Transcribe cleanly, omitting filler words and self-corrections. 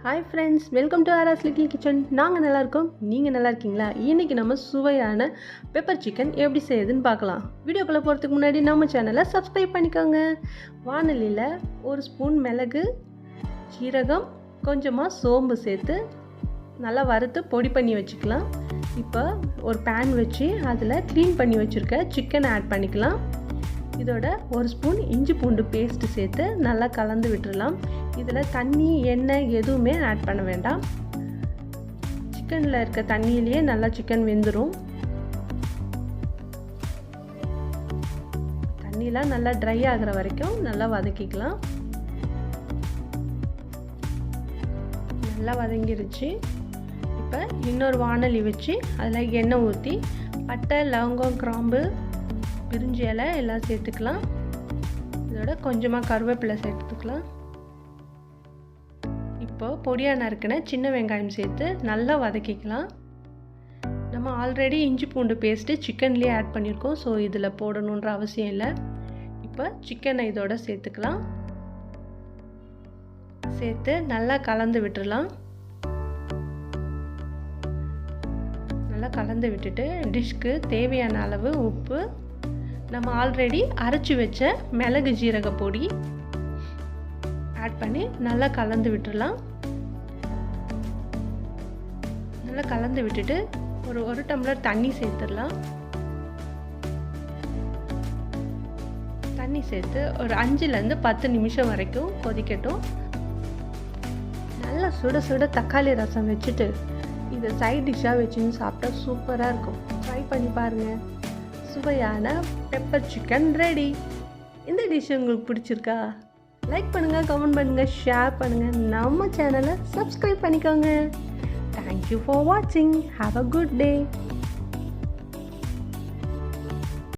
Hi friends, welcome to Aara's little kitchen. நாங்கள் நல்லா இருக்கோம், நீங்கள் நல்லா இருக்கீங்களா? இன்றைக்கி நம்ம சுவையான பெப்பர் சிக்கன் எப்படி செய்யுதுன்னு பார்க்கலாம். வீடியோக்குள்ளே போகிறதுக்கு முன்னாடி நம்ம சேனலை சப்ஸ்கிரைப் பண்ணிக்கோங்க. வானலியில் ஒரு ஸ்பூன் மிளகு, சீரகம், கொஞ்சமாக சோம்பு சேர்த்து நல்லா வறுத்து பொடி பண்ணி வச்சுக்கலாம். இப்போ ஒரு பேன் வச்சு அதில் க்ளீன் பண்ணி வச்சுருக்க சிக்கனை ஆட் பண்ணிக்கலாம். இதோட ஒரு ஸ்பூன் இஞ்சி பூண்டு பேஸ்ட்டு சேர்த்து நல்லா கலந்து விட்டுடலாம். இதில் தண்ணி, எண்ணெய் எதுவுமே ஆட் பண்ண வேண்டாம். சிக்கனில் இருக்க தண்ணியிலேயே நல்லா சிக்கன் வெந்துடும். தண்ணிலாம் நல்லா ட்ரை ஆகிற வரைக்கும் நல்லா வதக்கிக்கலாம். நல்லா வதங்கிருச்சு. இப்போ இன்னொரு வானலி வச்சு அதில் எண்ணெய் ஊற்றி பட்டை, லவங்கம், கிராம்பு, பிரிஞ்சி இலை எல்லாம் சேர்த்துக்கலாம். இதோட கொஞ்சமாக கருவேப்பிலை சேர்த்துக்கலாம். இப்போ பொடியாக நறுக்கின சின்ன வெங்காயம் சேர்த்து நல்லா வதக்கிக்கலாம். நம்ம ஆல்ரெடி இஞ்சி பூண்டு பேஸ்ட்டு சிக்கன்லேயே ஆட் பண்ணியிருக்கோம், ஸோ இதில் போடணுன்ற அவசியம் இல்லை. இப்போ சிக்கனை இதோட சேர்த்துக்கலாம். சேர்த்து நல்லா கலந்து விட்டுடலாம். நல்லா கலந்து விட்டுட்டு டிஷ்க்கு தேவையான அளவு உப்பு, நம்ம ஆல்ரெடி அரைச்சி வச்ச மிளகு ஜீரக பொடி ஆட் பண்ணி நல்லா கலந்து விட்டுடலாம். நல்லா கலந்து விட்டுட்டு ஒரு டம்ளர் தண்ணி சேர்த்துடலாம். தண்ணி சேர்த்து ஒரு 5லேருந்து 10 நிமிஷம் வரைக்கும் கொதிக்கட்டும். நல்லா சுட சுட தக்காளி ரசம் வச்சுட்டு இதை சைட் டிஷ்ஷாக வச்சுன்னு சாப்பிட்டா சூப்பராக இருக்கும். ட்ரை பண்ணி பாருங்கள். சுவையான பெப்பர் சிக்கன் ரெடி. இந்த டிஷ் உங்களுக்கு பிடிச்சிருக்கா? லைக் பண்ணுங்கள், கமெண்ட் பண்ணுங்கள், ஷேர் பண்ணுங்கள். நம்ம சேனலை சப்ஸ்கிரைப் பண்ணிக்கோங்க. தேங்க்யூ ஃபார் வாட்சிங். Have a good day.